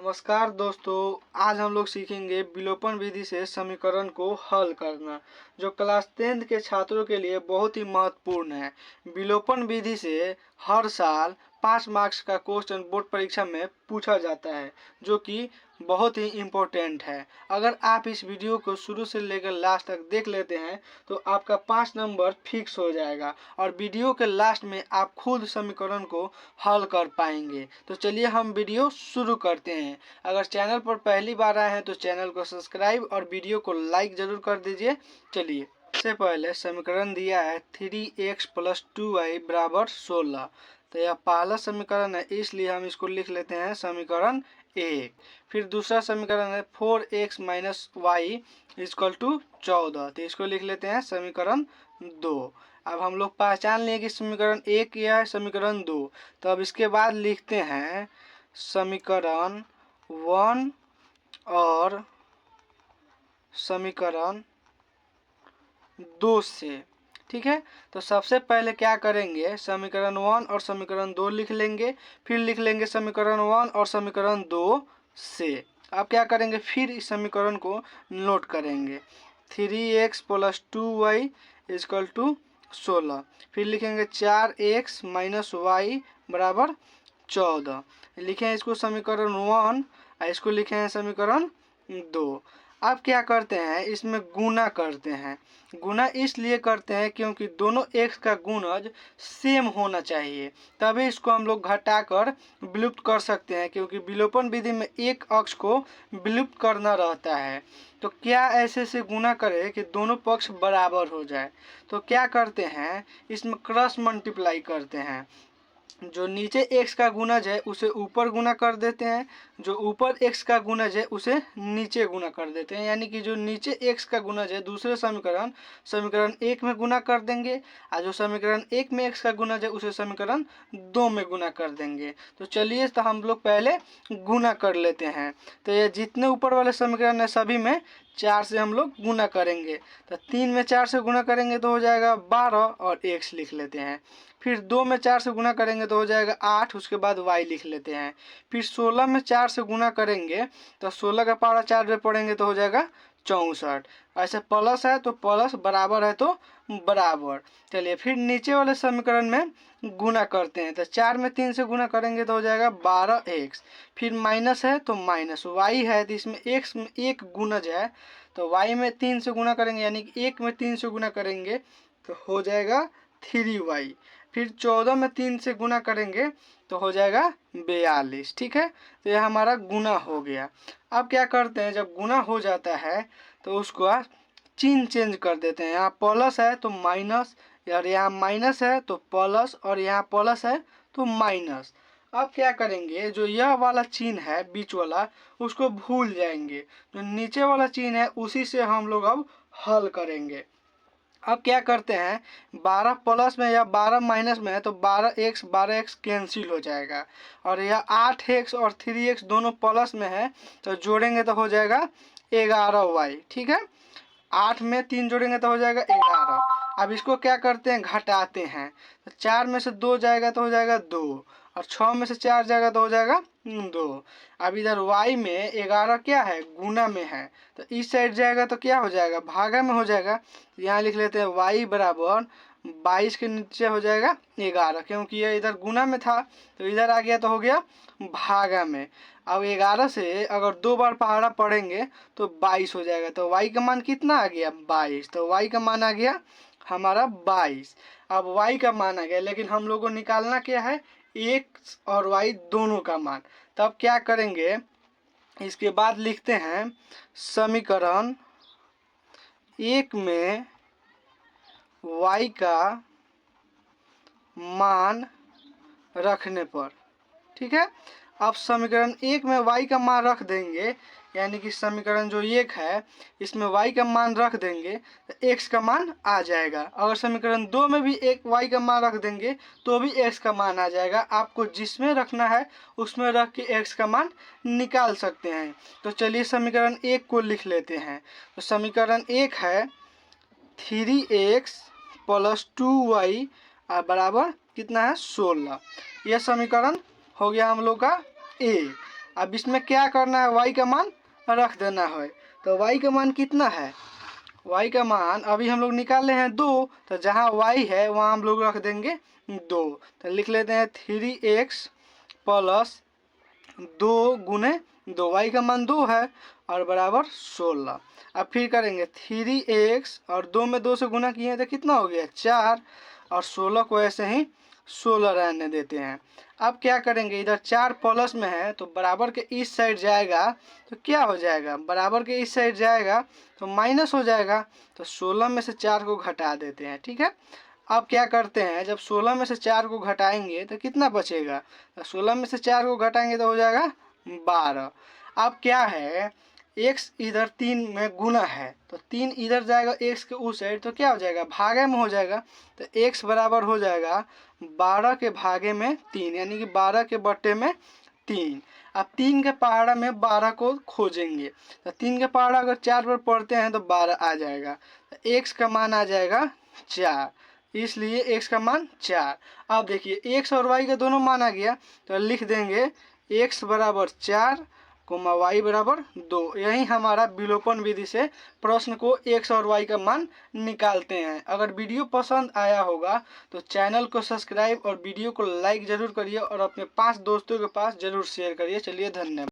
नमस्कार दोस्तों, आज हम लोग सीखेंगे विलोपन विधि से समीकरण को हल करना, जो क्लास 10th के छात्रों के लिए बहुत ही महत्वपूर्ण है। विलोपन विधि से हर साल 5 मार्क्स का क्वेश्चन बोर्ड परीक्षा में पूछा जाता है, जो कि बहुत ही इम्पोर्टेंट है। अगर आप इस वीडियो को शुरू से लेकर लास्ट तक देख लेते हैं तो आपका 5 नंबर फिक्स हो जाएगा और वीडियो के लास्ट में आप खुद समीकरण को हल कर पाएंगे। तो चलिए हम वीडियो शुरू करते हैं। अगर चैनल पर पहली बार आए हैं तो चैनल को सब्सक्राइब और वीडियो को लाइक जरूर कर दीजिए। चलिए, सबसे पहले समीकरण दिया है 3x + 2y = 16। तो यह पहला समीकरण है, इसलिए हम इसको लिख लेते हैं समीकरण 1। फिर दूसरा समीकरण है 4x - y = 14। तो इसको लिख लेते हैं समीकरण 2। अब हम लोग पहचान लिए कि समीकरण 1 यह है, समीकरण 2। तो अब इसके बाद लिखते हैं समीकरण 1 और समीकरण 2 से। ठीक है, तो सबसे पहले क्या करेंगे, समीकरण 1 और समीकरण 2 लिख लेंगे, फिर लिख लेंगे समीकरण 1 और समीकरण 2 से। अब क्या करेंगे, फिर इस समीकरण को नोट करेंगे 3x + 2y = 16। फिर लिखेंगे 4x - y = 14। लिखें इसको समीकरण 1 और इसको लिखे हैं समीकरण 2। अब क्या करते हैं, इसमें गुना करते हैं। गुना इसलिए करते हैं क्योंकि दोनों x का गुणज सेम होना चाहिए, तभी इसको हम लोग घटाकर विलुप्त कर सकते हैं, क्योंकि विलोपन विधि में एक अक्ष को विलुप्त करना रहता है। तो क्या ऐसे से गुना करें कि दोनों पक्ष बराबर हो जाए। तो क्या करते हैं, इसमें क्रॉस मल्टीप्लाई करते हैं। जो नीचे x का गुणज है उसे ऊपर गुना कर देते हैं, जो ऊपर x का गुणज है उसे नीचे गुना कर देते हैं। यानी कि जो नीचे x का गुणज है दूसरे समीकरण 1 में गुना कर देंगे, और जो समीकरण 1 में x का गुणज है उसे समीकरण 2 में गुना कर देंगे। तो चलिए, तो हम लोग पहले गुना कर लेते हैं। तो ये जितने ऊपर वाले समीकरण है सभी में 4 से हम लोग गुना करेंगे। तो 3 में 4 से गुना करेंगे तो हो जाएगा 12 और x लिख लेते हैं। फिर 2 में 4 से गुना करेंगे तो हो जाएगा 8, उसके बाद y लिख लेते हैं। फिर 16 में 4 से गुना करेंगे तो 16 का पारा 4 में पढ़ेंगे तो हो जाएगा 64। ऐसे प्लस है तो प्लस, बराबर है तो बराबर। चलिए, फिर नीचे वाले समीकरण में गुना करते हैं। तो 4 में 3 से गुना करेंगे तो हो जाएगा 12x। फिर माइनस है तो माइनस, y है तो इसमें x में एक गुणज है तो y में 3 से गुना करेंगे, यानी कि 1 में 3 से गुना करेंगे तो हो जाएगा 3y। फिर 14 में 3 से गुना करेंगे तो हो जाएगा 42। ठीक है, तो यह हमारा गुना हो गया। अब क्या करते हैं, जब गुना हो जाता है तो उसको चिन्ह चेंज कर देते हैं। यहाँ प्लस है तो माइनस, और यहाँ माइनस है तो प्लस, और यहाँ प्लस है तो माइनस। अब क्या करेंगे, जो यह वाला चिन्ह है बीच वाला उसको भूल जाएंगे, जो नीचे वाला चिन्ह है उसी से हम लोग अब हल करेंगे। अब क्या करते हैं, 12 प्लस में या 12 माइनस में है तो 12x कैंसिल हो जाएगा, और यह 8x और 3x दोनों प्लस में है तो जोड़ेंगे तो हो जाएगा 11y। ठीक है, 8 में 3 जोड़ेंगे तो हो जाएगा 11। अब इसको क्या करते हैं, घटाते हैं। तो 4 में से 2 जाएगा तो हो जाएगा 2, और 6 में से 4 जाएगा तो हो जाएगा 2। अब इधर y में 11 क्या है, गुना में है, तो इस साइड जाएगा तो क्या हो जाएगा, भागा में हो जाएगा। यहाँ लिख लेते हैं y = 22 के नीचे हो जाएगा 11, क्योंकि ये इधर गुना में था तो इधर आ गया तो हो गया भागा में। अब 11 से अगर 2 बार पहाड़ा पढ़ेंगे तो 22 हो जाएगा। तो y का मान कितना आ गया, 22। तो y का मान आ गया हमारा 22। अब y का मान आ गया, लेकिन हम लोगों को निकालना क्या है, x और y दोनों का मान। तब क्या करेंगे, इसके बाद लिखते हैं समीकरण 1 में y का मान रखने पर। ठीक है, अब समीकरण 1 में y का मान रख देंगे, यानी कि समीकरण जो 1 है इसमें y का मान रख देंगे तो x का मान आ जाएगा। अगर समीकरण 2 में भी एक y का मान रख देंगे तो भी x का मान आ जाएगा। आपको जिसमें रखना है उसमें रख के x का मान निकाल सकते हैं। तो चलिए समीकरण 1 को लिख लेते हैं। तो समीकरण 1 है 3x + 2y बराबर कितना है, 16। यह समीकरण हो गया हम लोग का 1। अब इसमें क्या करना है, y का मान रख देना है। तो y का मान कितना है, y का मान अभी हम लोग निकाले हैं 2, तो जहाँ y है वहाँ हम लोग रख देंगे 2। तो लिख लेते हैं 3x प्लस 2 गुने 2, y का मान 2 है और बराबर 16। अब फिर करेंगे 3x और 2 में 2 से गुना किए तो कितना हो गया 4, और 16 को ऐसे ही 16 रहने देते हैं। अब क्या करेंगे, इधर 4 प्लस में है तो बराबर के इस साइड जाएगा तो क्या हो जाएगा, बराबर के इस साइड जाएगा तो माइनस हो जाएगा। तो 16 में से 4 को घटा देते हैं, ठीक है। अब क्या करते हैं, जब 16 में से 4 को घटाएंगे तो कितना बचेगा, तो 16 में से 4 को घटाएंगे तो हो जाएगा 12। अब क्या है, x इधर 3 में गुना है तो 3 इधर जाएगा x के उस साइड, तो क्या हो जाएगा, भागे में हो जाएगा। तो x बराबर हो जाएगा 12 के भागे में 3, यानी कि 12 के बट्टे में 3। अब 3 के पहाड़ा में 12 को खोजेंगे, तो 3 के पहाड़ा अगर 4 पर पढ़ते हैं तो 12 आ जाएगा। तो x का मान आ जाएगा 4, इसलिए x का मान 4। अब देखिए x और y का दोनों मान आ गया, तो लिख देंगे x बराबर 4 कोमा y बराबर 2। यही हमारा विलोपन विधि से प्रश्न को x और y का मान निकालते हैं। अगर वीडियो पसंद आया होगा तो चैनल को सब्सक्राइब और वीडियो को लाइक जरूर करिए और अपने 5 दोस्तों के पास जरूर शेयर करिए। चलिए धन्यवाद।